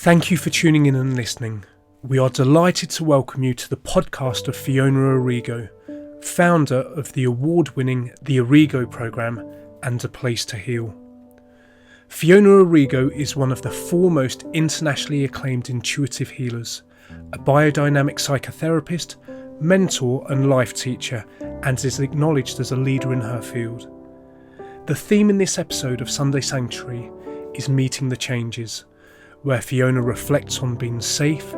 Thank you for tuning in and listening. We are delighted to welcome you to the podcast of Fiona Arrigo, founder of the award-winning The Arrigo Programme and A Place to Heal. Fiona Arrigo is one of the foremost internationally acclaimed intuitive healers, a biodynamic psychotherapist, mentor and life teacher, and is acknowledged as a leader in her field. The theme in this episode of Sunday Sanctuary is Meeting the Changes, where Fiona reflects on being safe,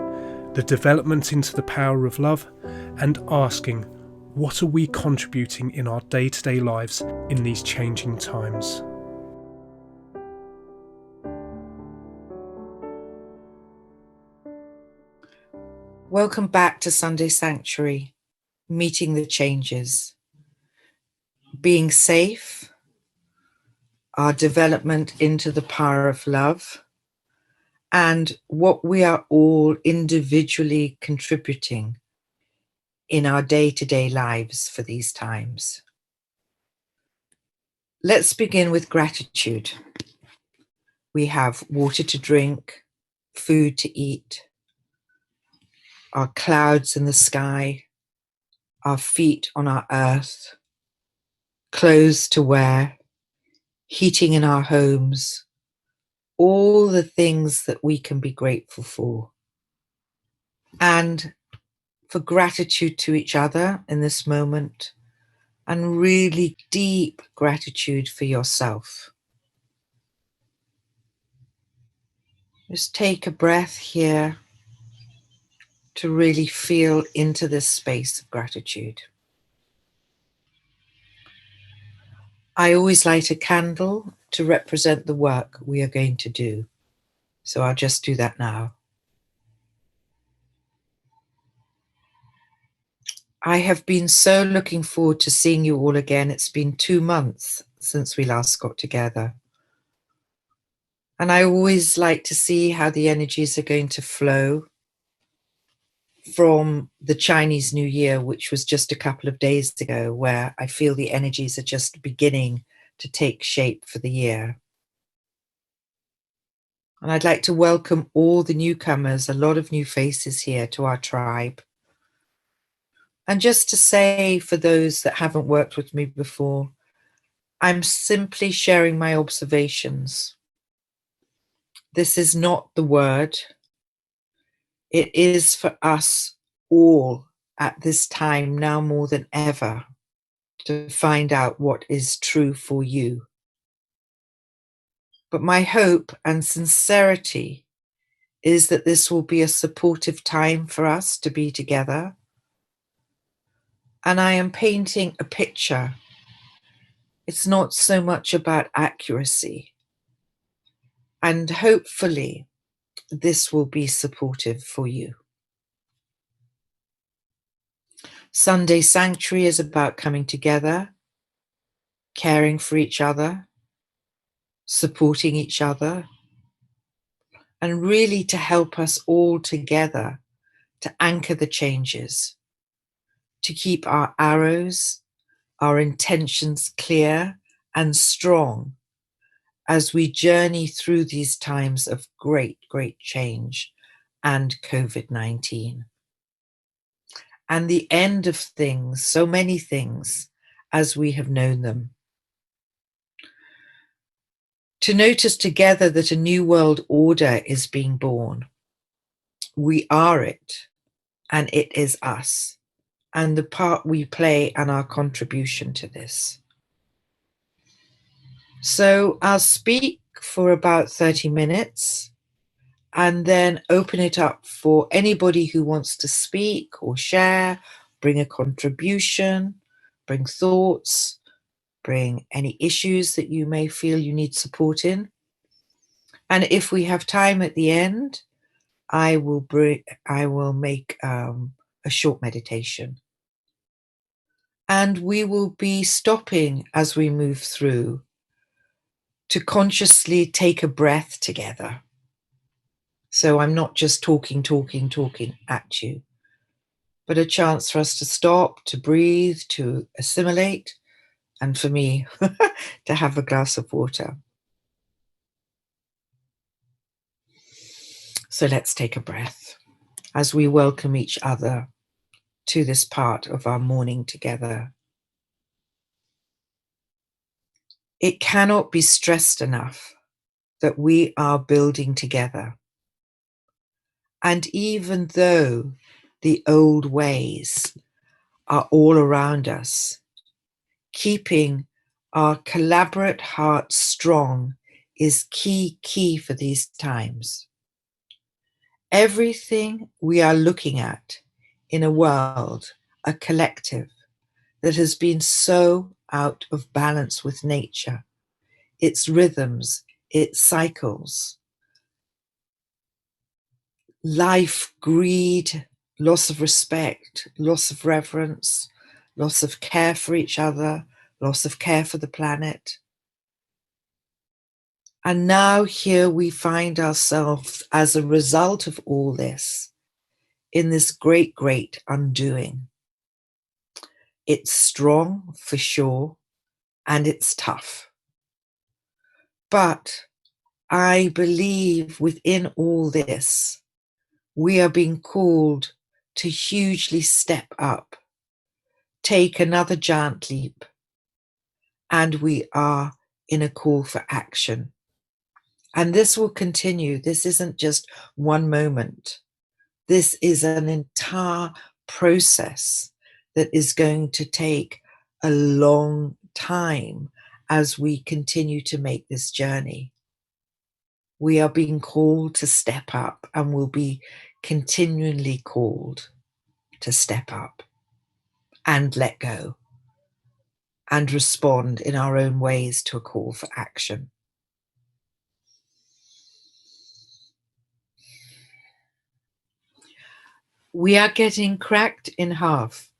the development into the power of love, and asking, what are we contributing in our day-to-day lives in these changing times? Welcome back to Sunday Sanctuary, Meeting the Changes. Being safe, our development into the power of love, and what we are all individually contributing in our day-to-day lives for these times. Let's begin with gratitude. We have water to drink, food to eat, our clouds in the sky, our feet on our earth, clothes to wear, heating in our homes, all the things that we can be grateful for. And for gratitude to each other in this moment, and really deep gratitude for yourself. Just take a breath here to really feel into this space of gratitude. I always light a candle to represent the work we are going to do. So I'll just do that now. I have been so looking forward to seeing you all again. It's been 2 months since we last got together. And I always like to see how the energies are going to flow from the Chinese New Year, which was just a couple of days ago, where I feel the energies are just beginning to take shape for the year. And I'd like to welcome all the newcomers, a lot of new faces here to our tribe. And just to say, for those that haven't worked with me before, I'm simply sharing my observations. This is not the word. It is for us all at this time, now more than ever, to find out what is true for you. But my hope and sincerity is that this will be a supportive time for us to be together. And I am painting a picture. It's not so much about accuracy. And hopefully this will be supportive for you. Sunday Sanctuary is about coming together, caring for each other, supporting each other, and really to help us all together to anchor the changes, to keep our arrows, our intentions clear and strong as we journey through these times of great, great change and COVID-19. And the end of things, so many things, as we have known them. To notice together that a new world order is being born. We are it, and it is us, and the part we play and our contribution to this. So I'll speak for about 30 minutes and then open it up for anybody who wants to speak or share, bring a contribution, bring thoughts, bring any issues that you may feel you need support in. And if we have time at the end, I will make a short meditation. And we will be stopping as we move through to consciously take a breath together. So I'm not just talking at you, but a chance for us to stop, to breathe, to assimilate, and for me, to have a glass of water. So let's take a breath as we welcome each other to this part of our morning together. It cannot be stressed enough that we are building together. And even though the old ways are all around us, keeping our collaborate heart strong is key for these times. Everything we are looking at in a world, a collective, that has been so out of balance with nature, its rhythms, its cycles, life, greed, loss of respect, loss of reverence, loss of care for each other, loss of care for the planet. And now here we find ourselves as a result of all this in this great undoing. It's strong for sure, and it's tough. But I believe within all this, we are being called to hugely step up, take another giant leap, and we are in a call for action. And this will continue. This isn't just one moment. This is an entire process that is going to take a long time as we continue to make this journey. We are being called to step up and will be continually called to step up and let go and respond in our own ways to a call for action. We are getting cracked in half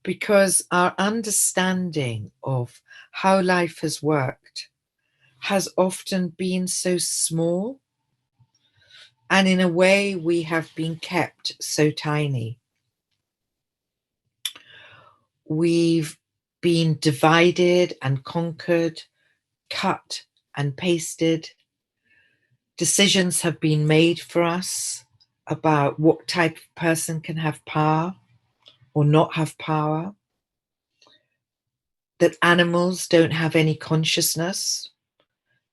because our understanding of how life has worked has often been so small, and in a way we have been kept so tiny. We've been divided and conquered, cut and pasted. Decisions have been made for us about what type of person can have power or not have power, that animals don't have any consciousness,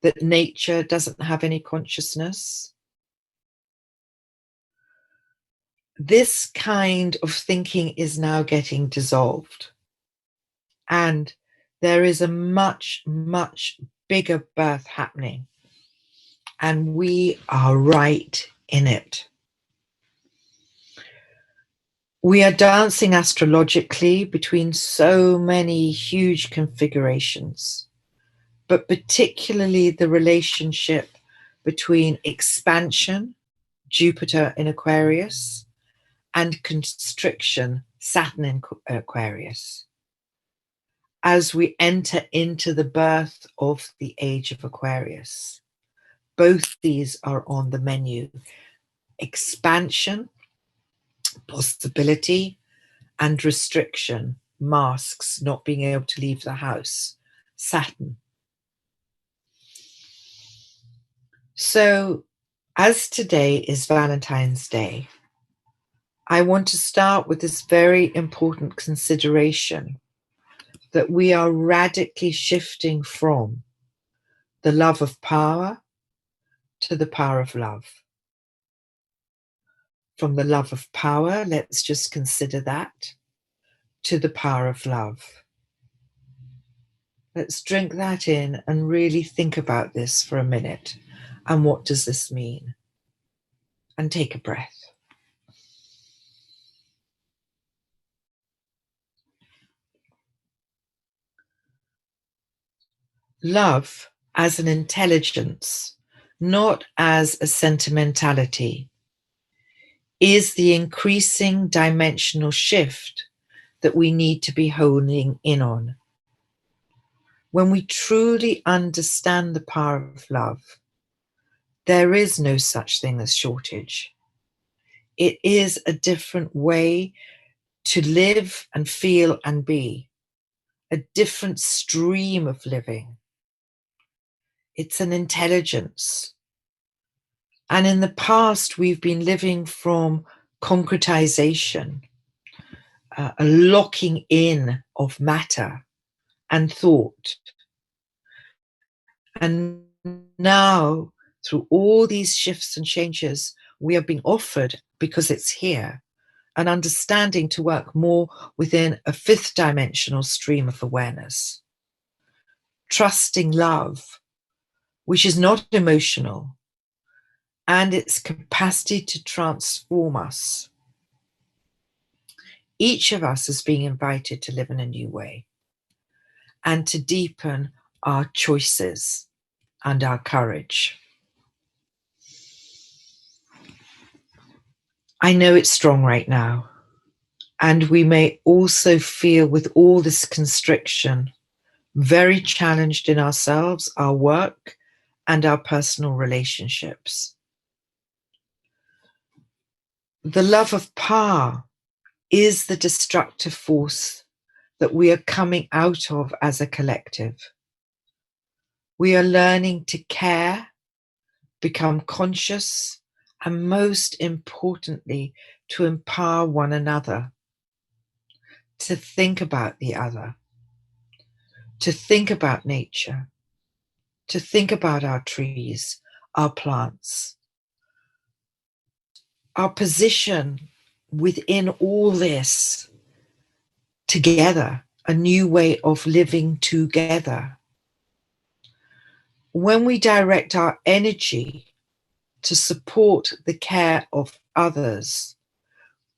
that nature doesn't have any consciousness. This kind of thinking is now getting dissolved. And there is a much bigger birth happening. And we are right in it. We are dancing astrologically between so many huge configurations, but particularly the relationship between expansion, Jupiter in Aquarius, and constriction, Saturn in Aquarius, as we enter into the birth of the age of Aquarius. Both these are on the menu. Expansion, possibility, and restriction, masks, not being able to leave the house, Saturn. So, as today is Valentine's Day, I want to start with this very important consideration that we are radically shifting from the love of power to the power of love. From the love of power, let's just consider that, to the power of love. Let's drink that in and really think about this for a minute. And what does this mean? And take a breath. Love as an intelligence, not as a sentimentality, is the increasing dimensional shift that we need to be honing in on. When we truly understand the power of love, there is no such thing as shortage. It is a different way to live and feel and be, a different stream of living. It's an intelligence. And in the past, we've been living from concretization, a locking in of matter and thought. And now, through all these shifts and changes, we are being offered, because it's here, an understanding to work more within a fifth dimensional stream of awareness. Trusting love, which is not emotional, and its capacity to transform us. Each of us is being invited to live in a new way and to deepen our choices and our courage. I know it's strong right now, and we may also feel, with all this constriction, very challenged in ourselves, our work, and our personal relationships. The love of power is the destructive force that we are coming out of as a collective. We are learning to care, become conscious, and most importantly, to empower one another, to think about the other, to think about nature, to think about our trees, our plants. Our position within all this together, a new way of living together. When we direct our energy to support the care of others,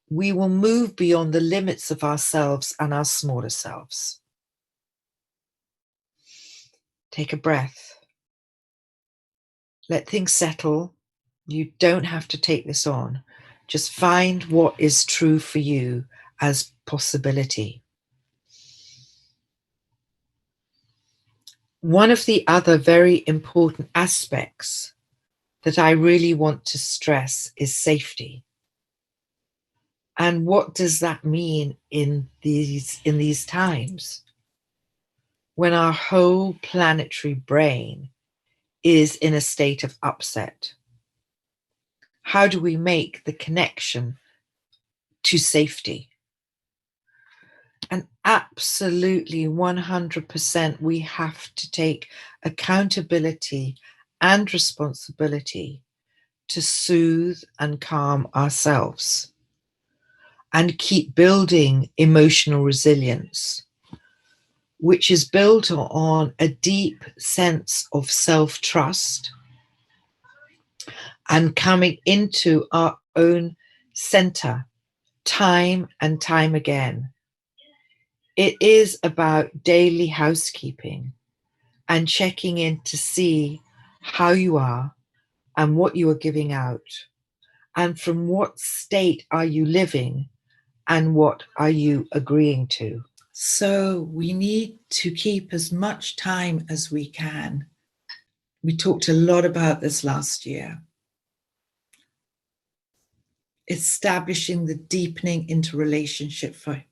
we will move beyond the limits of ourselves and our smaller selves. Take a breath. Let things settle. You don't have to take this on. Just find what is true for you as possibility. One of the other very important aspects that I really want to stress is safety. And what does that mean in these times when our whole planetary brain is in a state of upset? How do we make the connection to safety? And absolutely 100% we have to take accountability and responsibility to soothe and calm ourselves and keep building emotional resilience, which is built on a deep sense of self-trust and coming into our own center time and time again. It is about daily housekeeping and checking in to see how you are and what you are giving out, and from what state are you living and what are you agreeing to. So we need to keep as much time as we can. We talked a lot about this last year. Establishing the deepening interrelationship for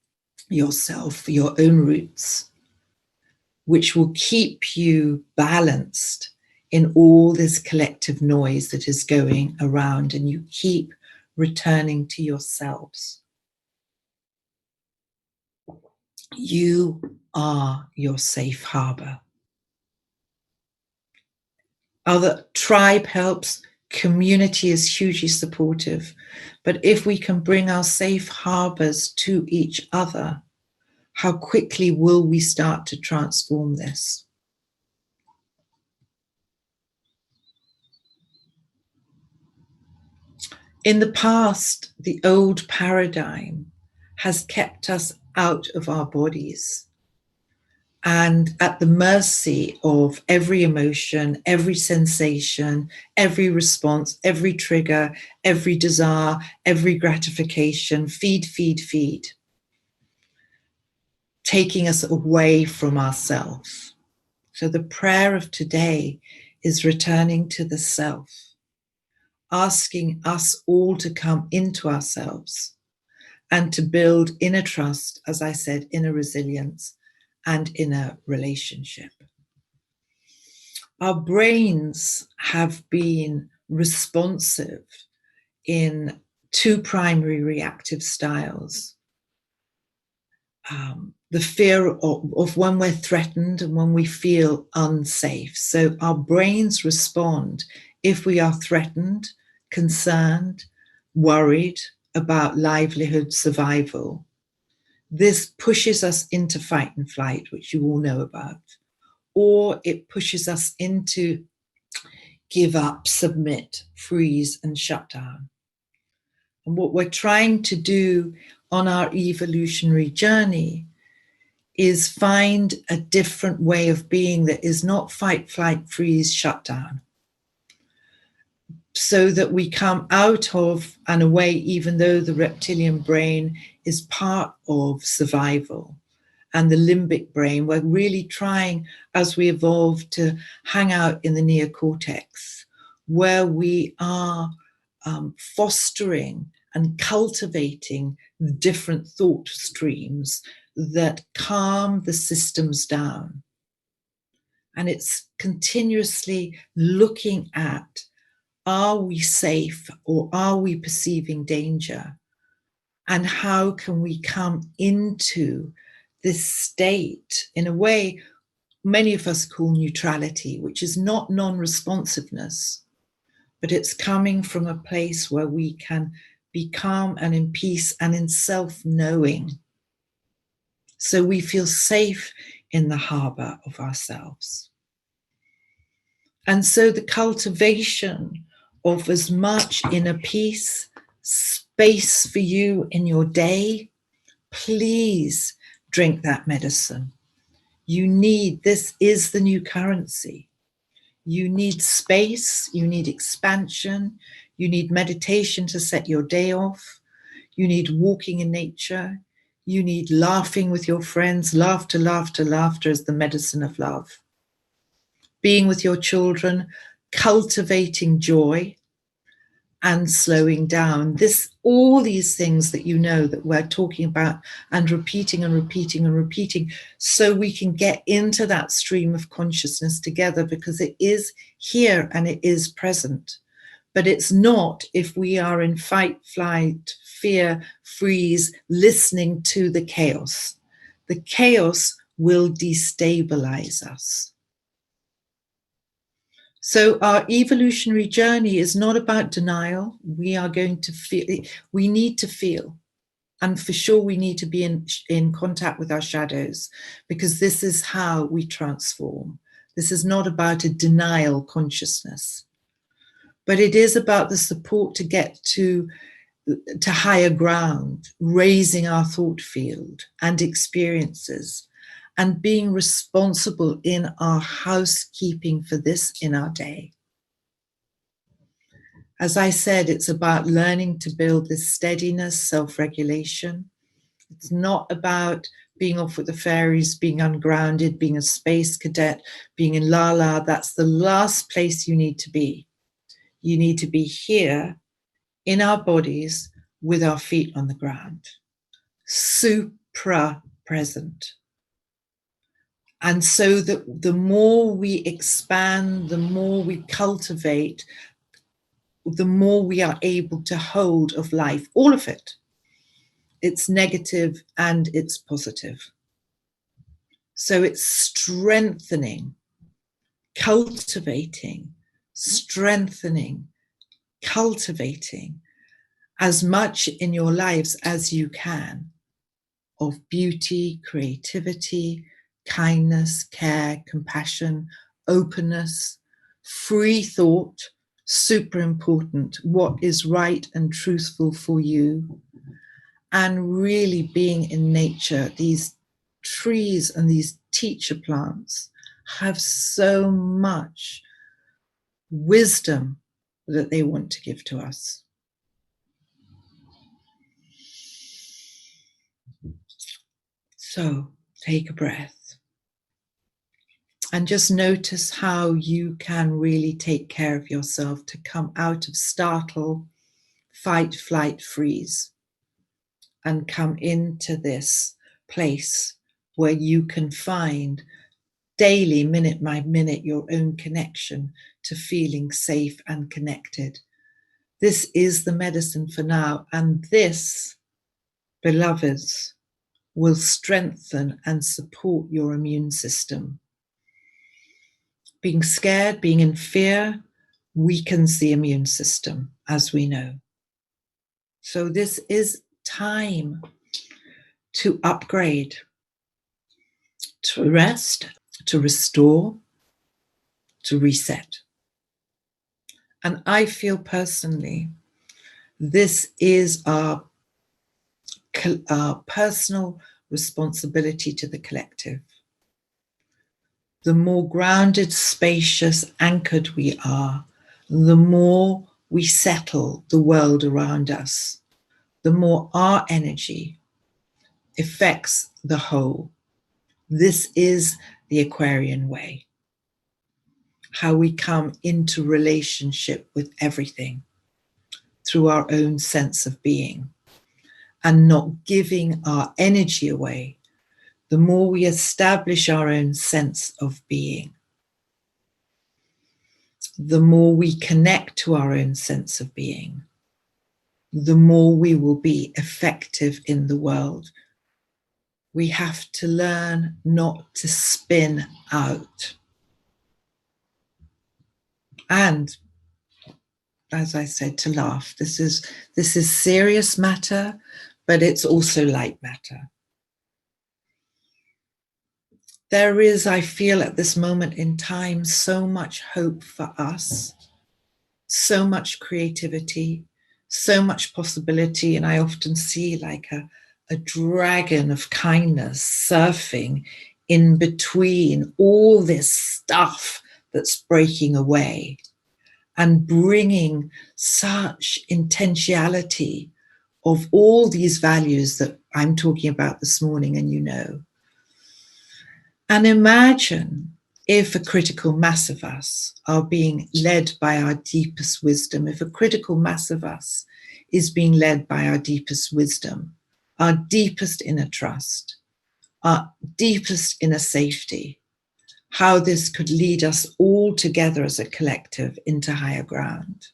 yourself, for your own roots, which will keep you balanced in all this collective noise that is going around, and you keep returning to yourselves. You are your safe harbor. Other tribe helps, community is hugely supportive, but if we can bring our safe harbors to each other, how quickly will we start to transform this? In the past, the old paradigm has kept us out of our bodies and at the mercy of every emotion, every sensation, every response, every trigger, every desire, every gratification, feed, taking us away from ourselves. So the prayer of today is returning to the self, asking us all to come into ourselves and to build inner trust, as I said, inner resilience and inner relationship. Our brains have been responsive in two primary reactive styles. The fear of when we're threatened and when we feel unsafe. So our brains respond if we are threatened, concerned, worried about livelihood, survival. This pushes us into fight and flight, which you all know about, or it pushes us into give up, submit, freeze, and shut down. And what we're trying to do on our evolutionary journey is find a different way of being that is not fight, flight, freeze, shut down. So that we come out of and away, even though the reptilian brain is part of survival. And the limbic brain, we're really trying, as we evolve, to hang out in the neocortex, where we are fostering and cultivating the different thought streams that calm the systems down. And it's continuously looking at, are we safe or are we perceiving danger? And how can we come into this state in a way many of us call neutrality, which is not non-responsiveness, but it's coming from a place where we can be calm and in peace and in self-knowing. So we feel safe in the harbor of ourselves. And so the cultivation of as much inner peace, space for you in your day, please drink that medicine. You need, this is the new currency. You need space, you need expansion, you need meditation to set your day off, you need walking in nature, you need laughing with your friends. Laughter, laughter, laughter is the medicine of love. Being with your children, cultivating joy and slowing down. All these things that you know that we're talking about and repeating and repeating and repeating, so we can get into that stream of consciousness together, because it is here and it is present. But it's not if we are in fight, flight, fear, freeze, listening to the chaos. The chaos will destabilize us. So our evolutionary journey is not about denial. We are going to feel, we need to feel. And for sure, we need to be in contact with our shadows, because this is how we transform. This is not about a denial consciousness, but it is about the support to get to higher ground, raising our thought field and experiences, and being responsible in our housekeeping for this in our day. As I said, it's about learning to build this steadiness, self-regulation. It's not about being off with the fairies, being ungrounded, being a space cadet, being in la-la. That's the last place you need to be. You need to be here in our bodies with our feet on the ground, supra-present. And so that the more we expand, the more we cultivate, the more we are able to hold of life, all of it. It's negative and it's positive. So it's strengthening, cultivating, strengthening, cultivating as much in your lives as you can of beauty, creativity, kindness, care, compassion, openness, free thought, super important, what is right and truthful for you, and really being in nature. These trees and these teacher plants have so much wisdom that they want to give to us. So take a breath. And just notice how you can really take care of yourself to come out of startle, fight, flight, freeze, and come into this place where you can find daily, minute by minute, your own connection to feeling safe and connected. This is the medicine for now. And this, beloveds, will strengthen and support your immune system. Being scared, being in fear, weakens the immune system, as we know. So this is time to upgrade, to rest, to restore, to reset. And I feel personally, this is our personal responsibility to the collective. The more grounded, spacious, anchored we are, the more we settle the world around us, the more our energy affects the whole. This is the Aquarian way. How we come into relationship with everything through our own sense of being and not giving our energy away. The more we establish our own sense of being, the more we connect to our own sense of being, the more we will be effective in the world. We have to learn not to spin out. And as I said, to laugh. This is serious matter, but it's also light matter. There is, I feel at this moment in time, so much hope for us, so much creativity, so much possibility. And I often see like a dragon of kindness surfing in between all this stuff that's breaking away and bringing such intentionality of all these values that I'm talking about this morning, and you know. And imagine if a critical mass of us are being led by our deepest wisdom, if a critical mass of us is being led by our deepest wisdom, our deepest inner trust, our deepest inner safety, how this could lead us all together as a collective into higher ground.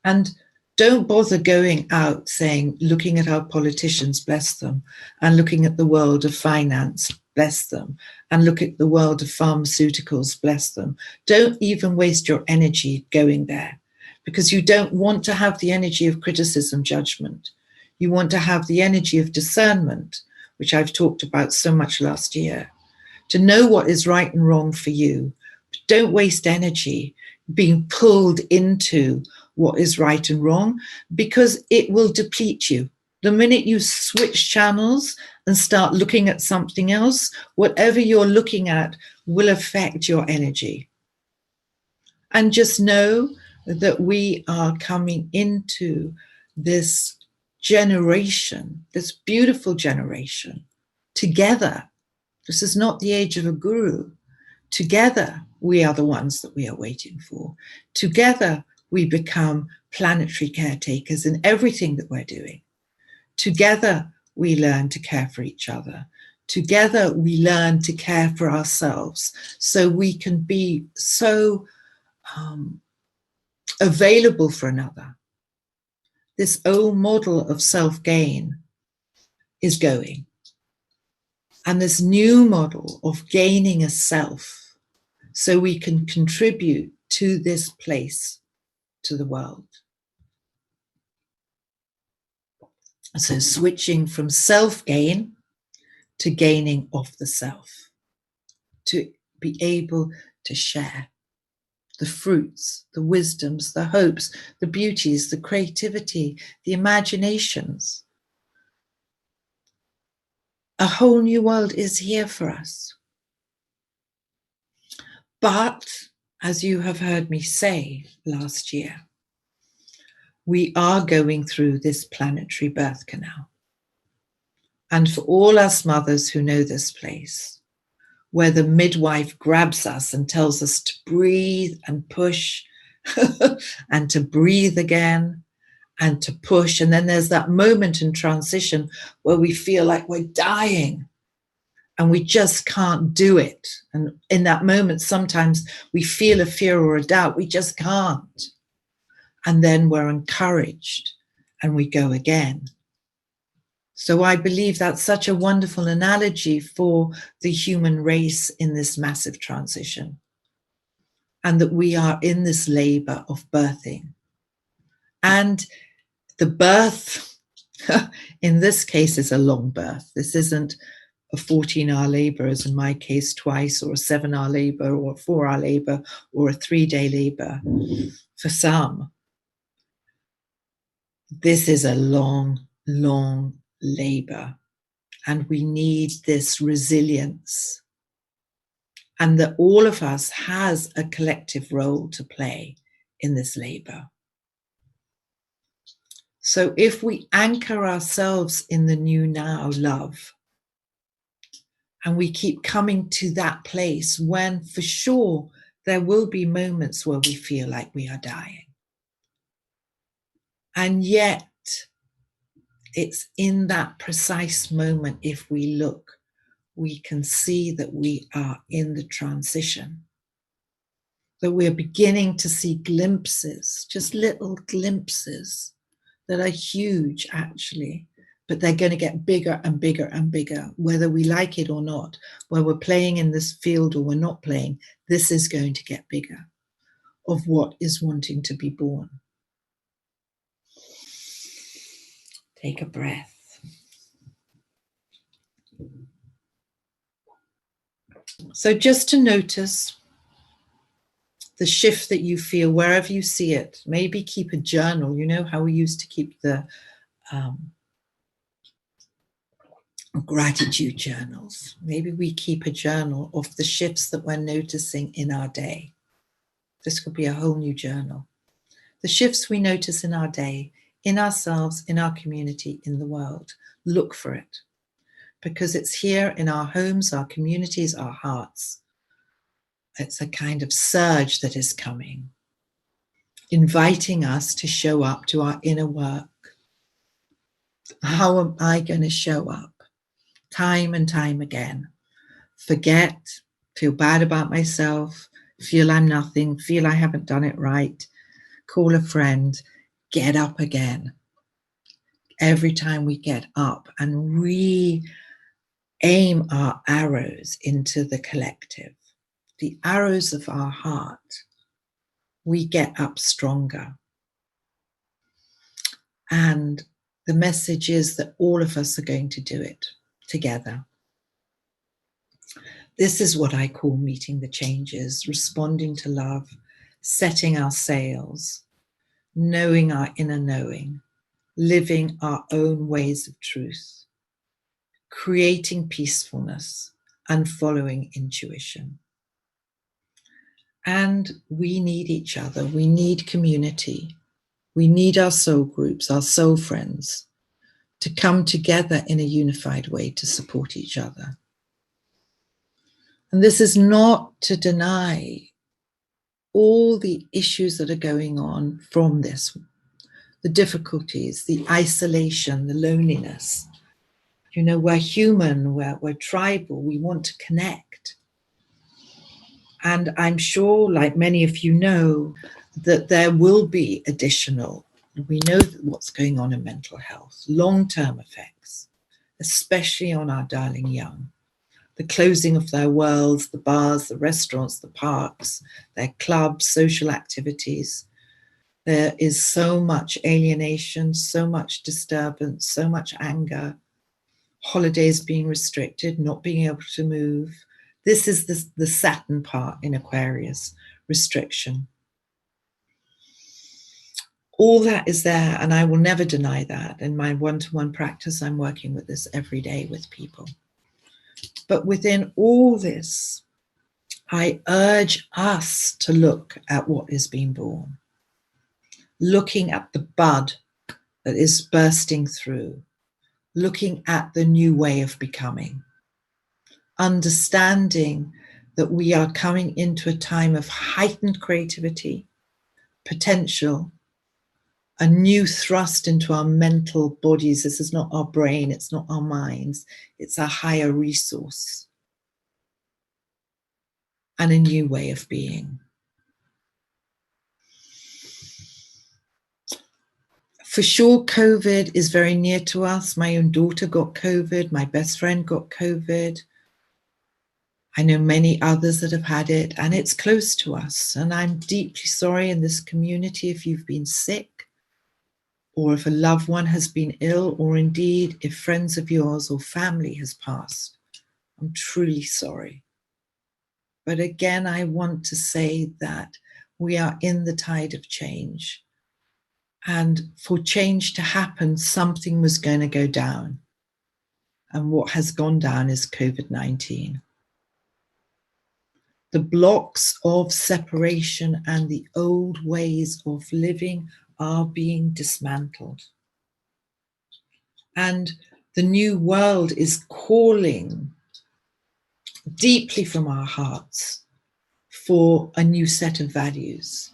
And don't bother going out saying, looking at our politicians, bless them, and looking at the world of finance, bless them, and look at the world of pharmaceuticals, bless them. Don't even waste your energy going there, because you don't want to have the energy of criticism, judgment. You want to have the energy of discernment, which I've talked about so much last year, to know what is right and wrong for you. Don't waste energy being pulled into what is right and wrong, because it will deplete you. The minute you switch channels and start looking at something else, whatever you're looking at will affect your energy. And just know that we are coming into this generation, this beautiful generation, together. This is not the age of a guru. Together, we are the ones that we are waiting for. Together, we become planetary caretakers in everything that we're doing. Together, we learn to care for each other. Together, we learn to care for ourselves so we can be so available for another. This old model of self-gain is going. And this new model of gaining a self so we can contribute to this place, to the world. So switching from self-gain to gaining of the self, to be able to share the fruits, the wisdoms, the hopes, the beauties, the creativity, the imaginations. A whole new world is here for us. But, as you have heard me say last year, we are going through this planetary birth canal. And for all us mothers who know this place, where the midwife grabs us and tells us to breathe and push and to breathe again and to push. And then there's that moment in transition where we feel like we're dying and we just can't do it. And in that moment, sometimes we feel a fear or a doubt, we just can't. And then we're encouraged and we go again. So I believe that's such a wonderful analogy for the human race in this massive transition, and that we are in this labor of birthing. And the birth, in this case, is a long birth. This isn't a 14-hour labor, as in my case twice, or a 7-hour labor, or a 4-hour labor, or a 3-day labor. For some, this is a long, long labor, and we need this resilience, and that all of us has a collective role to play in this labor. So if we anchor ourselves in the new now love, and we keep coming to that place when, for sure, there will be moments where we feel like we are dying. And yet, it's in that precise moment, if we look, we can see that we are in the transition, that we're beginning to see glimpses, just little glimpses that are huge, actually, but they're going to get bigger and bigger and bigger, whether we like it or not. Where we're playing in this field or we're not playing, this is going to get bigger, of what is wanting to be born. Take a breath. So just to notice the shift that you feel wherever you see it. Maybe keep a journal. You know how we used to keep the gratitude journals. Maybe we keep a journal of the shifts that we're noticing in our day. This could be a whole new journal. The shifts we notice in our day, in ourselves, in our community, in the world. Look for it, because it's here in our homes, our communities, our hearts. It's a kind of surge that is coming, inviting us to show up to our inner work. How am I going to show up? Time and time again. Forget, feel bad about myself, feel I'm nothing, feel I haven't done it right, call a friend, get up again. Every time we get up and re-aim our arrows into the collective, the arrows of our heart, we get up stronger. And the message is that all of us are going to do it together. This is what I call meeting the changes, responding to love, setting our sails, knowing our inner knowing, living our own ways of truth, creating peacefulness, and following intuition. And we need each other. We need community. We need our soul groups, our soul friends, to come together in a unified way to support each other. And this is not to deny all the issues that are going on from this, the difficulties, the isolation, the loneliness. You know, we're human, we're tribal, we want to connect. And I'm sure, like many of you know, that there will be additional, we know what's going on in mental health, long-term effects, especially on our darling young. The closing of their worlds, the bars, the restaurants, the parks, their clubs, social activities. There is so much alienation, so much disturbance, so much anger, holidays being restricted, not being able to move. This is the Saturn part in Aquarius, restriction. All that is there, and I will never deny that. In my one-to-one practice, I'm working with this every day with people. But within all this, I urge us to look at what is being born, looking at the bud that is bursting through, looking at the new way of becoming, understanding that we are coming into a time of heightened creativity, potential, a new thrust into our mental bodies. This is not our brain, it's not our minds, it's a higher resource. and a new way of being. For sure, COVID is very near to us. My own daughter got COVID. My best friend got COVID. I know many others that have had it, and it's close to us. And I'm deeply sorry in this community if you've been sick, or if a loved one has been ill, or indeed if friends of yours or family has passed. I'm truly sorry. But again, I want to say that we are in the tide of change. And for change to happen, something was going to go down. And what has gone down is COVID-19. The blocks of separation and the old ways of living are being dismantled. And the new world is calling deeply from our hearts for a new set of values.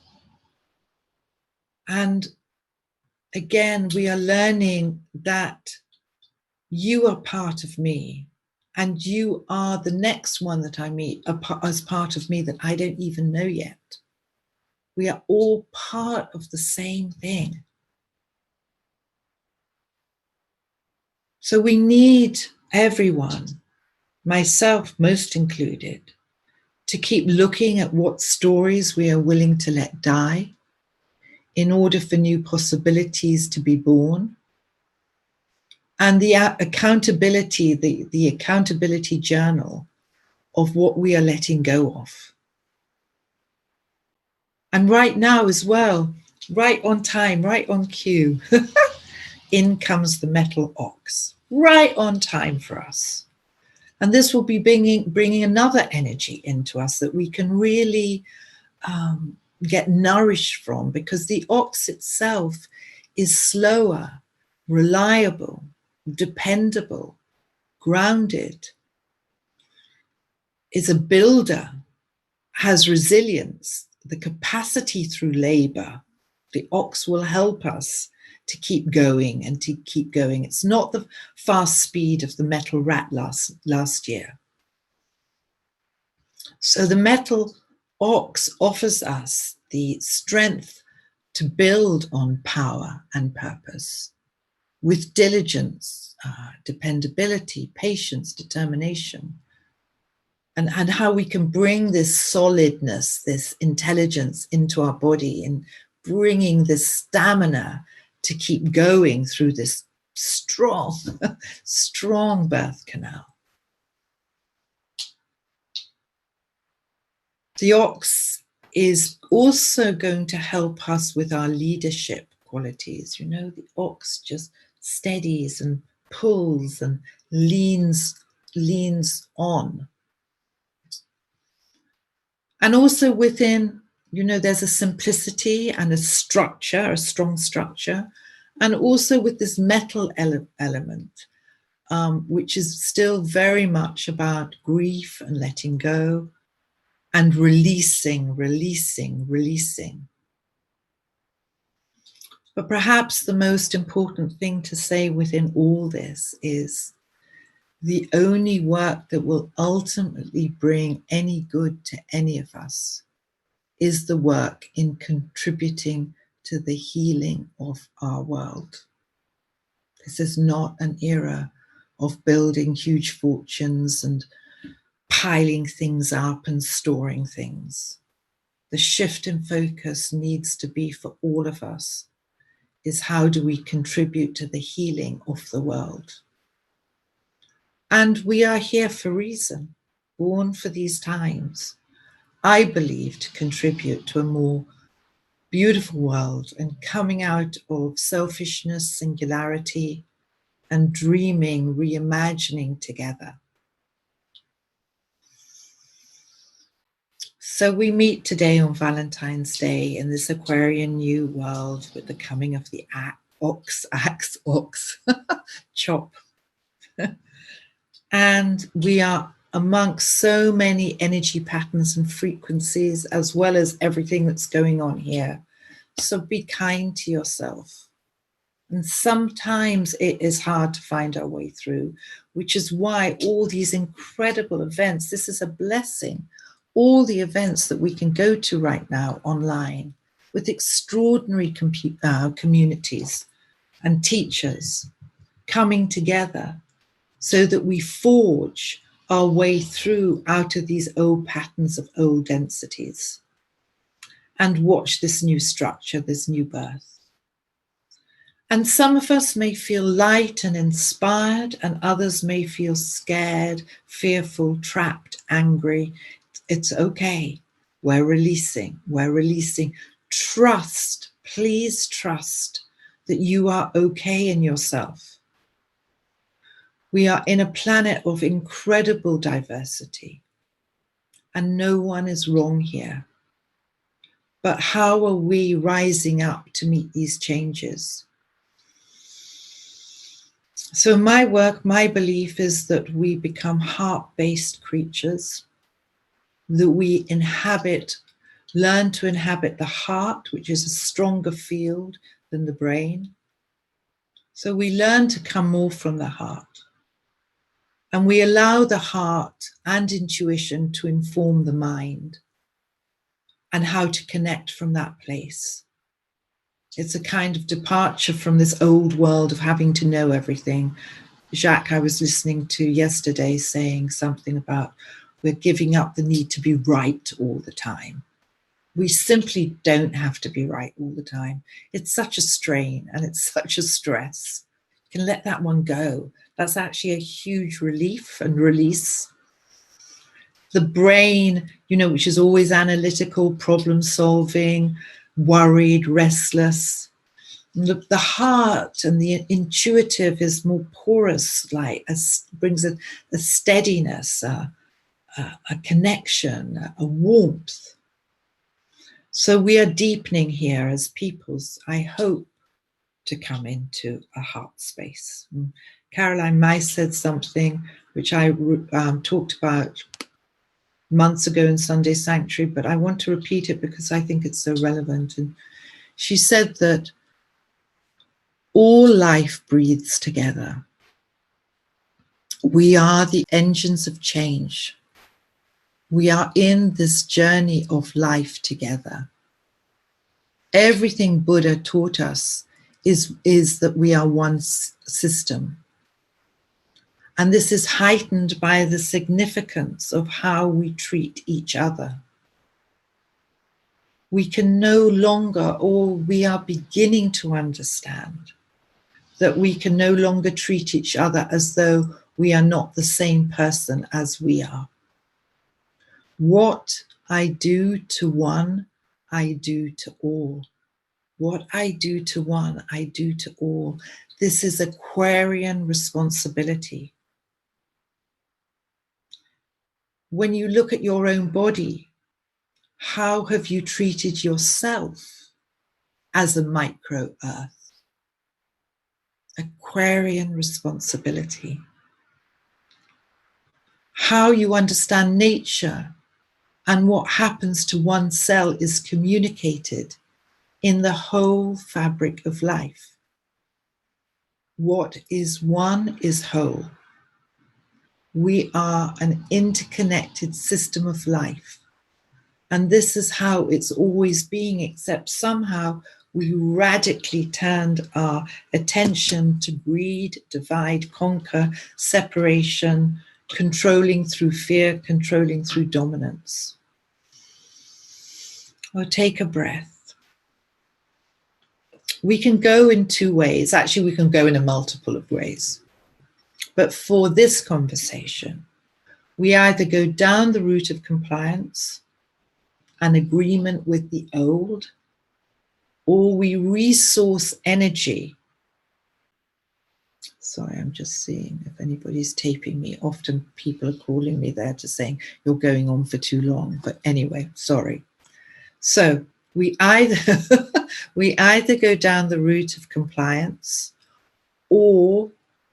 And again, we are learning that you are part of me, and you are the next one that I meet as part of me that I don't even know yet. We are all part of the same thing. So we need everyone, myself most included, to keep looking at what stories we are willing to let die in order for new possibilities to be born. And the accountability, the accountability journal of what we are letting go of. And right now as well, right on time, right on cue, in comes the metal ox, right on time for us. And this will be bringing another energy into us that we can really get nourished from, because the ox itself is slower, reliable, dependable, grounded, is a builder, has resilience, the capacity through labor. The ox will help us to keep going and to keep going. It's not the fast speed of the metal rat last year. So the metal ox offers us the strength to build on power and purpose with diligence, dependability, patience, determination, and how we can bring this solidness, this intelligence into our body, and bringing this stamina to keep going through this strong, strong birth canal. The ox is also going to help us with our leadership qualities. You know, the ox just steadies and pulls and leans on. And also within, you know, there's a simplicity and a structure, a strong structure, and also with this metal element, which is still very much about grief and letting go and releasing. But perhaps the most important thing to say within all this is the only work that will ultimately bring any good to any of us is the work in contributing to the healing of our world. This is not an era of building huge fortunes and piling things up and storing things. The shift in focus needs to be for all of us is how do we contribute to the healing of the world? And we are here for a reason, born for these times, I believe, to contribute to a more beautiful world and coming out of selfishness, singularity, and dreaming, reimagining together. So we meet today on Valentine's Day in this Aquarian new world with the coming of the ox, chop. And we are amongst so many energy patterns and frequencies, as well as everything that's going on here. So be kind to yourself. And sometimes it is hard to find our way through, which is why all these incredible events, this is a blessing. all the events that we can go to right now online with extraordinary communities and teachers coming together so that we forge our way through out of these old patterns of old densities and watch this new structure, this new birth. And some of us may feel light and inspired, and others may feel scared, fearful, trapped, angry. It's okay. We're releasing. We're releasing. Trust, please trust that you are okay in yourself. We are in a planet of incredible diversity, and no one is wrong here. But how are we rising up to meet these changes? So my work, my belief is that we become heart-based creatures, that we learn to inhabit the heart, which is a stronger field than the brain. So we learn to come more from the heart. And we allow the heart and intuition to inform the mind and how to connect from that place. It's a kind of departure from this old world of having to know everything. Jacques, I was listening to yesterday saying something about we're giving up the need to be right all the time. We simply don't have to be right all the time. It's such a strain and it's such a stress. You can let that one go. That's actually a huge relief and release. The brain, which is always analytical, problem solving, worried, restless. The heart and the intuitive is more porous, brings a steadiness, a connection, a warmth. So we are deepening here as peoples, I hope, to come into a heart space. Caroline Mice said something which I talked about months ago in Sunday Sanctuary, but I want to repeat it because I think it's so relevant. And she said that all life breathes together. We are the engines of change. We are in this journey of life together. Everything Buddha taught us is that we are one system. And this is heightened by the significance of how we treat each other. We can no longer, or we are beginning to understand, that we can no longer treat each other as though we are not the same person as we are. What I do to one, I do to all. What I do to one, I do to all. This is Aquarian responsibility. When you look at your own body, how have you treated yourself as a micro earth? Aquarian responsibility. How you understand nature and what happens to one cell is communicated in the whole fabric of life. What is one is whole. We are an interconnected system of life. And this is how it's always been, except somehow we radically turned our attention to greed, divide, conquer, separation, controlling through fear, controlling through dominance. Or take a breath. We can go in two ways. Actually, we can go in a multiple of ways. But for this conversation, we either go down the route of compliance, an agreement with the old, or we resource energy. Sorry, I'm just seeing if anybody's taping me. Often people are calling me there to saying, you're going on for too long. But anyway, sorry. So we either go down the route of compliance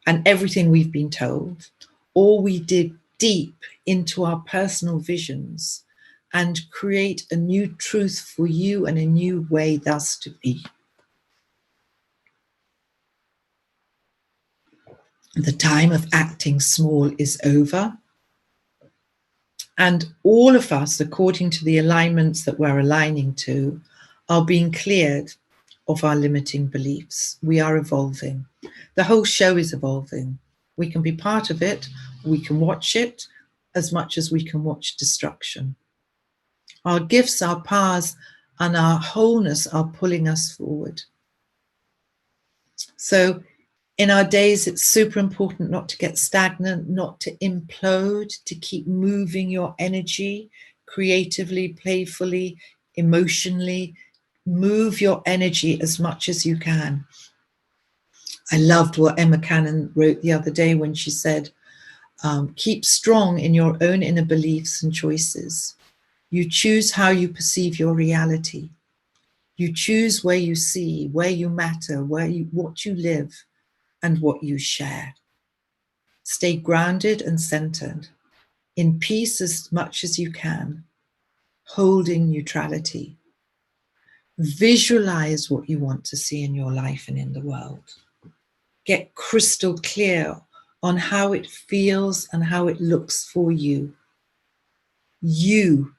and everything we've been told, or we dig deep into our personal visions and create a new truth for you and a new way thus to be. The time of acting small is over. And all of us, according to the alignments that we're aligning to, are being cleared of our limiting beliefs. We are evolving. The whole show is evolving. We can be part of it. We can watch it as much as we can watch destruction. Our gifts, our powers, and our wholeness are pulling us forward. So in our days, it's super important not to get stagnant, not to implode, to keep moving your energy creatively, playfully, emotionally. Move your energy as much as you can. I loved what Emma Cannon wrote the other day when she said, keep strong in your own inner beliefs and choices. You choose how you perceive your reality. You choose where you see, where you matter, what you live, and what you share. Stay grounded and centered, in peace as much as you can, holding neutrality. Visualize what you want to see in your life and in the world. Get crystal clear on how it feels and how it looks for you. You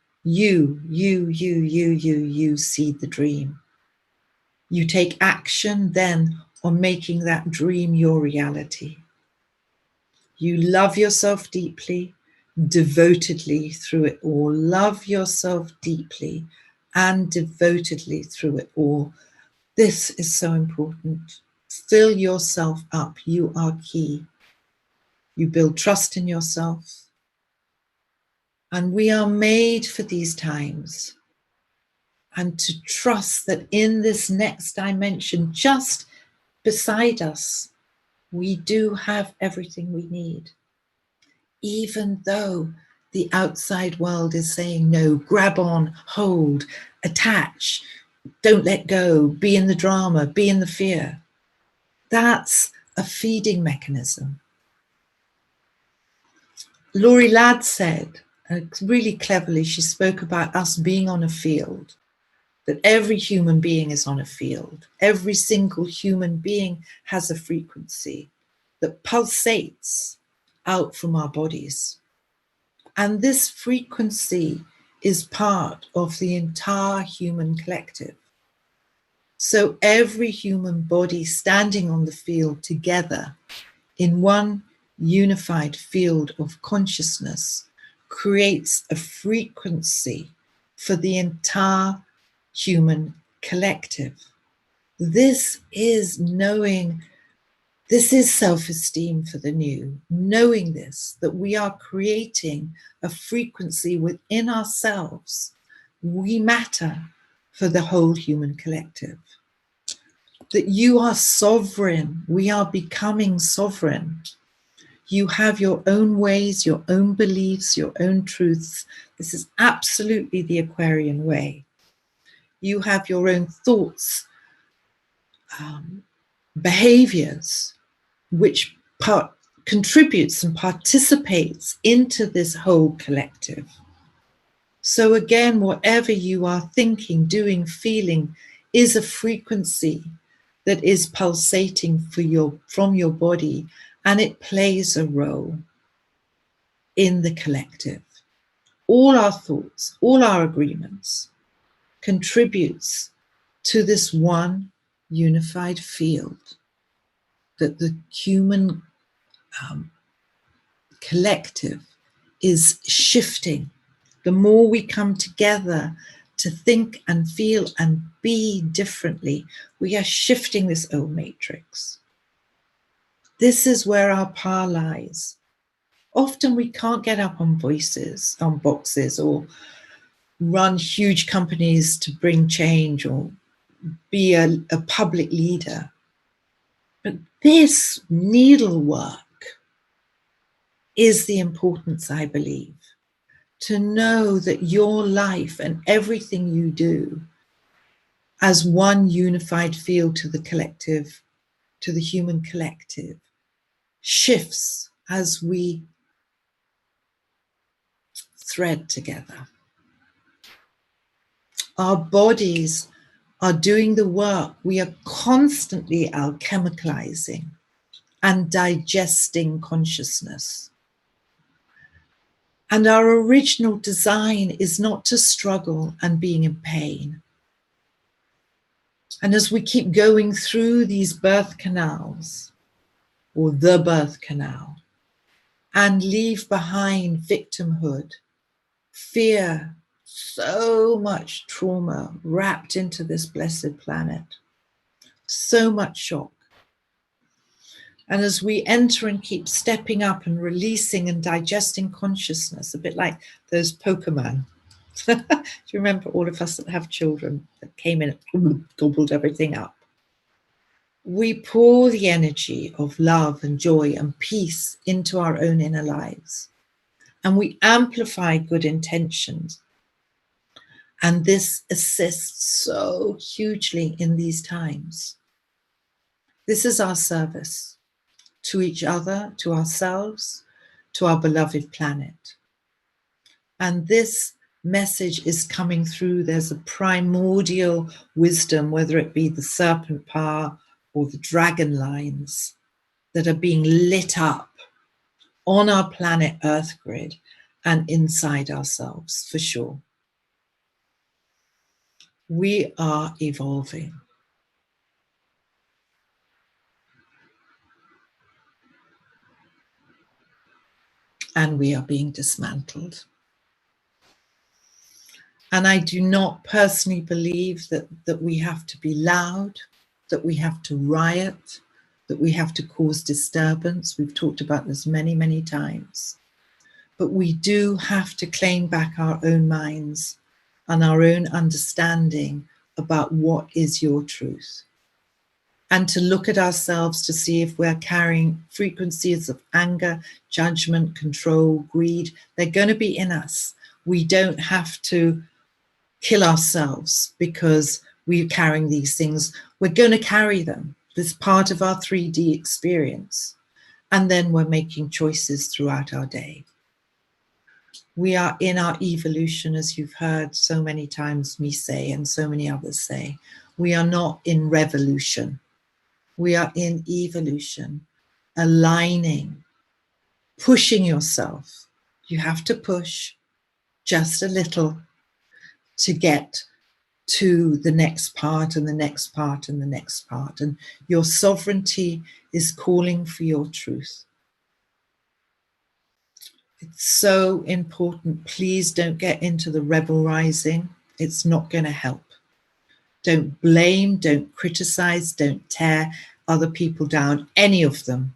seed the dream. You take action then on making that dream your reality. You love yourself deeply, devotedly through it all. Love yourself deeply and devotedly through it all. This is so important. Fill yourself up. You are key. You build trust in yourself. And we are made for these times. And to trust that in this next dimension, just beside us, we do have everything we need. Even though the outside world is saying, no, grab on, hold, attach, don't let go, be in the drama, be in the fear. That's a feeding mechanism. Laurie Ladd said, really cleverly, she spoke about us being on a field, that every human being is on a field. Every single human being has a frequency that pulsates out from our bodies. And this frequency is part of the entire human collective. So every human body standing on the field together in one unified field of consciousness creates a frequency for the entire human collective. This is knowing, this is self-esteem for the new, knowing this, that we are creating a frequency within ourselves. We matter for the whole human collective. That you are sovereign, we are becoming sovereign. You have your own ways, your own beliefs, your own truths. This is absolutely the Aquarian way. You have your own thoughts, behaviors, which contributes and participates into this whole collective. So again, whatever you are thinking, doing, feeling is a frequency that is pulsating from your body, and it plays a role in the collective. All our thoughts, all our agreements contributes to this one unified field that the human collective is shifting. The more we come together to think and feel and be differently, we are shifting this old matrix. This is where our power lies. Often we can't get up on boxes, or run huge companies to bring change or be a public leader. But this needlework is the importance, I believe, to know that your life and everything you do as one unified field to the collective, to the human collective, shifts as we thread together. Our bodies are doing the work. We are constantly alchemicalizing and digesting consciousness. And our original design is not to struggle and being in pain. And as we keep going through these birth canals, or the birth canal, and leave behind victimhood, fear, so much trauma wrapped into this blessed planet, so much shock. And as we enter and keep stepping up and releasing and digesting consciousness, a bit like those Pokemon. Do you remember all of us that have children that came in and gobbled everything up? We pour the energy of love and joy and peace into our own inner lives. And we amplify good intentions. And this assists so hugely in these times. This is our service to each other, to ourselves, to our beloved planet. And this message is coming through. There's a primordial wisdom, whether it be the serpent power or the dragon lines, that are being lit up on our planet Earth grid and inside ourselves, for sure. We are evolving. And we are being dismantled. And I do not personally believe that we have to be loud, that we have to riot, that we have to cause disturbance. We've talked about this many, many times. But we do have to claim back our own minds and our own understanding about what is your truth. And to look at ourselves to see if we're carrying frequencies of anger, judgment, control, greed. They're going to be in us. We don't have to kill ourselves because we're carrying these things. We're going to carry them. This part of our 3D experience. And then we're making choices throughout our day. We are in our evolution, as you've heard so many times me say, and so many others say. We are not in revolution. We are in evolution, aligning, pushing yourself. You have to push just a little to get to the next part and the next part and the next part. And your sovereignty is calling for your truth. It's so important. Please don't get into the rebel rising. It's not going to help. Don't blame, don't criticize, don't tear other people down, any of them.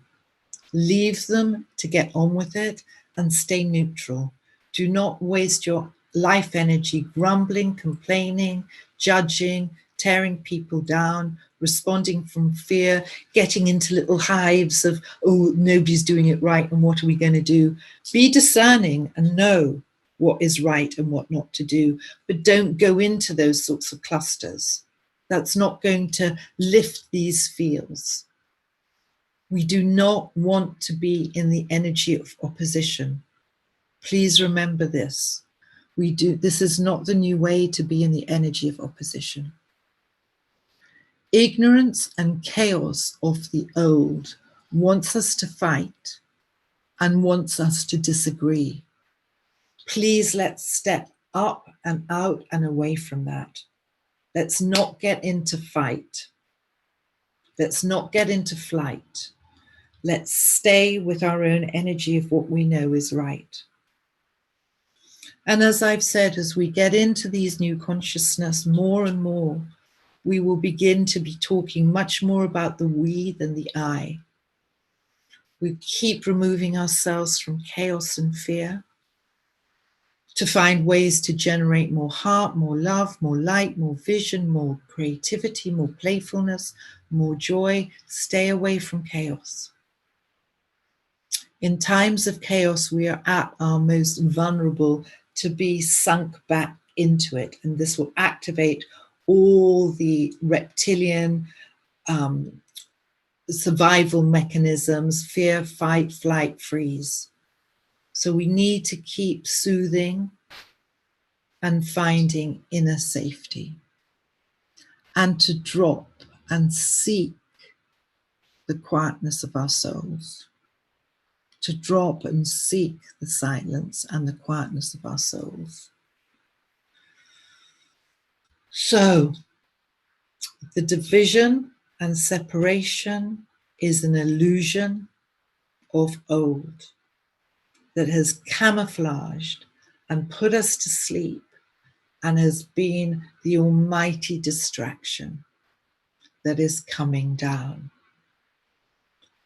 Leave them to get on with it and stay neutral. Do not waste your life energy grumbling, complaining, judging, tearing people down, responding from fear, getting into little hives of, oh, nobody's doing it right and what are we going to do? Be discerning and know what is right and what not to do, but don't go into those sorts of clusters. That's not going to lift these fields. We do not want to be in the energy of opposition. Please remember this. This is not the new way to be in the energy of opposition. Ignorance and chaos of the old wants us to fight and wants us to disagree. Please let's step up and out and away from that. Let's not get into fight. Let's not get into flight. Let's stay with our own energy of what we know is right. And as I've said, as we get into these new consciousness more and more, we will begin to be talking much more about the we than the I. We keep removing ourselves from chaos and fear to find ways to generate more heart, more love, more light, more vision, more creativity, more playfulness, more joy. Stay away from chaos. In times of chaos, we are at our most vulnerable to be sunk back into it. And this will activate all the reptilian survival mechanisms, fear, fight, flight, freeze. So we need to keep soothing and finding inner safety and to drop and seek the quietness of our souls. to drop and seek the silence and the quietness of our souls. So, the division and separation is an illusion of old that has camouflaged and put us to sleep and has been the almighty distraction that is coming down.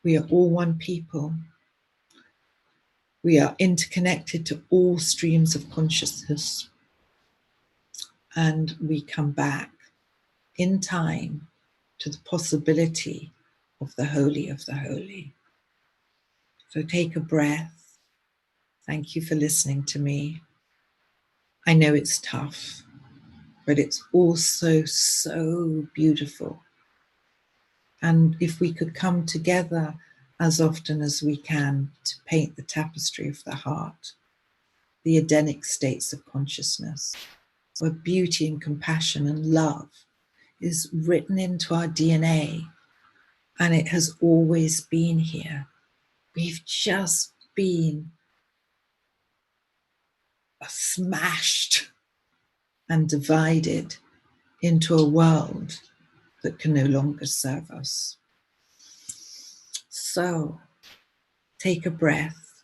We are all one people. We are interconnected to all streams of consciousness, and we come back in time to the possibility of the Holy of the Holy. So take a breath. Thank you for listening to me. I know it's tough, but it's also so beautiful. And if we could come together as often as we can to paint the tapestry of the heart, the Edenic states of consciousness, where beauty and compassion and love is written into our DNA, and it has always been here. We've just been smashed and divided into a world that can no longer serve us. So take a breath.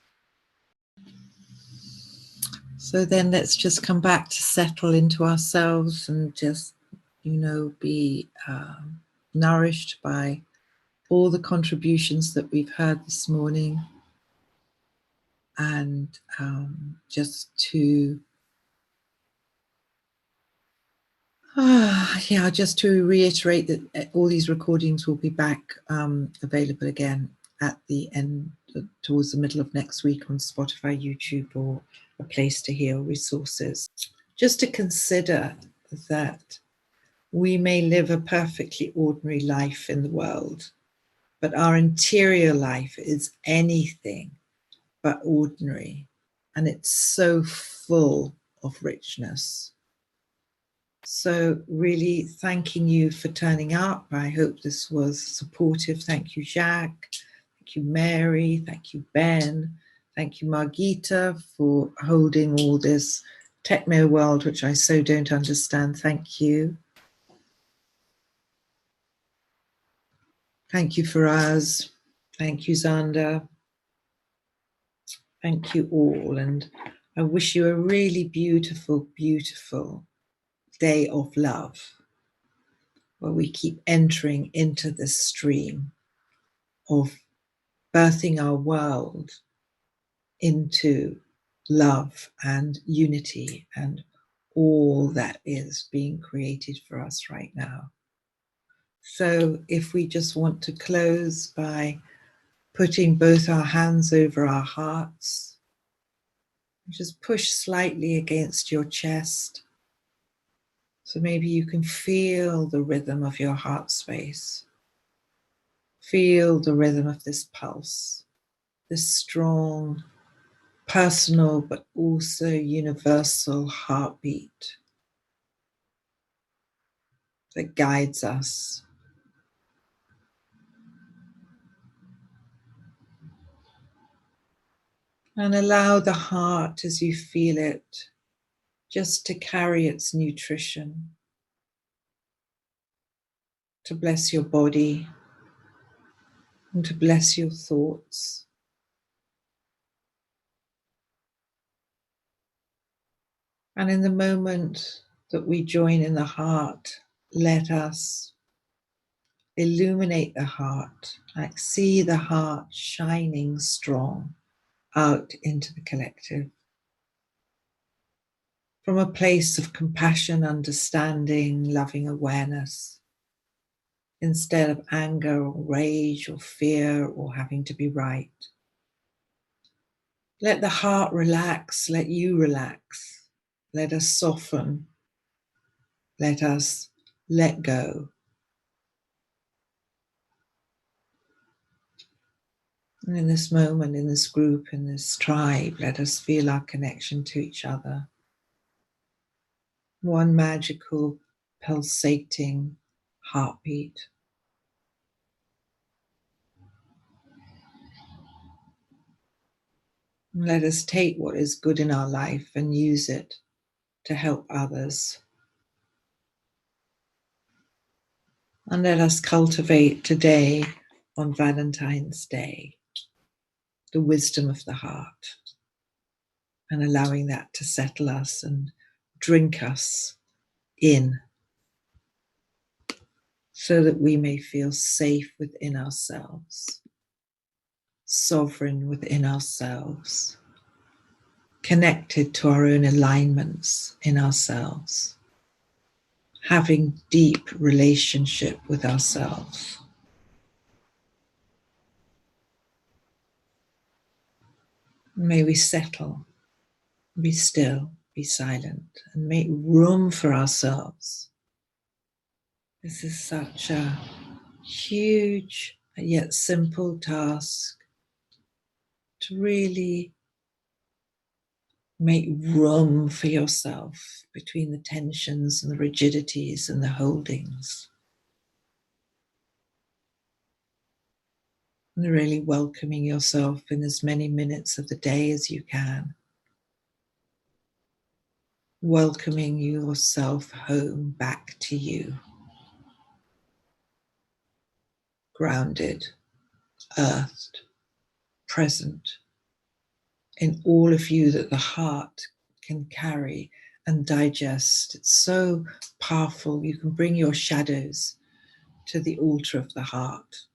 So then let's just come back to settle into ourselves and just, be nourished by all the contributions that we've heard this morning. And just to reiterate that all these recordings will be back available again at the end, towards the middle of next week on Spotify, YouTube, or a place to heal resources. Just to consider that we may live a perfectly ordinary life in the world, but our interior life is anything but ordinary, and it's so full of richness. So really thanking you for turning up. I hope this was supportive. Thank you, Jacques. Thank you, Mary. Thank you, Ben. Thank you, Margita, for holding all this techno world, which I so don't understand. Thank you. Thank you, Faraz. Thank you, Xander. Thank you all. And I wish you a really beautiful, beautiful day of love, where we keep entering into this stream of birthing our world into love and unity and all that is being created for us right now. So if we just want to close by putting both our hands over our hearts, just push slightly against your chest. So maybe you can feel the rhythm of your heart space. Feel the rhythm of this pulse, this strong, personal, but also universal heartbeat that guides us. And allow the heart, as you feel it, just to carry its nutrition, to bless your body and to bless your thoughts. And in the moment that we join in the heart, let us illuminate the heart, like see the heart shining strong out into the collective. From a place of compassion, understanding, loving awareness, instead of anger or rage or fear or having to be right. Let the heart relax, let you relax. Let us soften. Let us let go. And in this moment, in this group, in this tribe, let us feel our connection to each other. One magical, pulsating heartbeat. And let us take what is good in our life and use it to help others. And let us cultivate today, on Valentine's Day, the wisdom of the heart, and allowing that to settle us and drink us in, so that we may feel safe within ourselves, sovereign within ourselves, connected to our own alignments in ourselves, having deep relationship with ourselves. May we settle, be still, be silent, and make room for ourselves. This is such a huge yet simple task, to really make room for yourself between the tensions and the rigidities and the holdings. And really welcoming yourself in as many minutes of the day as you can. Welcoming yourself home, back to you. Grounded, earthed, present in all of you that the heart can carry and digest. It's so powerful. You can bring your shadows to the altar of the heart.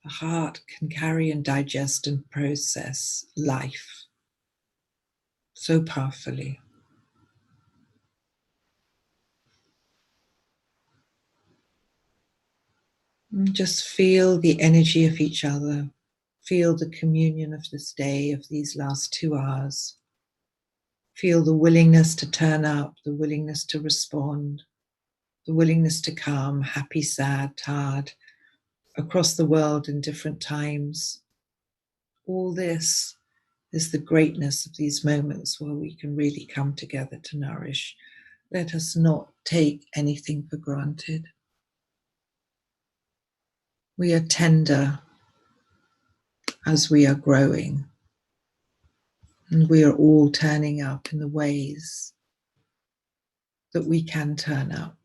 The heart can carry and digest and process life so powerfully. And just feel the energy of each other. Feel the communion of this day, of these last 2 hours. Feel the willingness to turn up, the willingness to respond, the willingness to come, happy, sad, tired, across the world in different times. All this is the greatness of these moments where we can really come together to nourish. Let us not take anything for granted. We are tender as we are growing, and we are all turning up in the ways that we can turn up.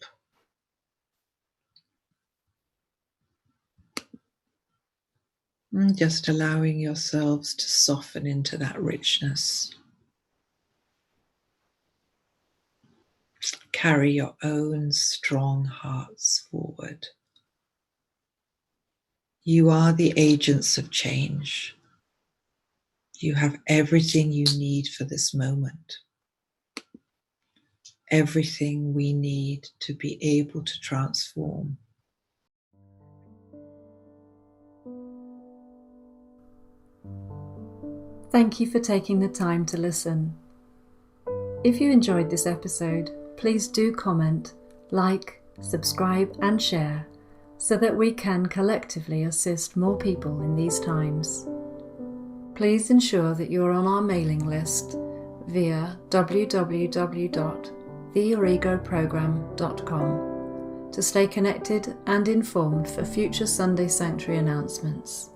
And just allowing yourselves to soften into that richness. Carry your own strong hearts forward. You are the agents of change. You have everything you need for this moment. Everything we need to be able to transform. Thank you for taking the time to listen. If you enjoyed this episode, please do comment, like, subscribe and share so that we can collectively assist more people in these times. Please ensure that you are on our mailing list via www.thearrigoprogramme.com to stay connected and informed for future Sunday Sanctuary announcements.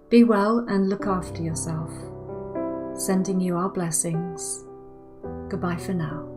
Be well and look after yourself. Sending you our blessings. Goodbye for now.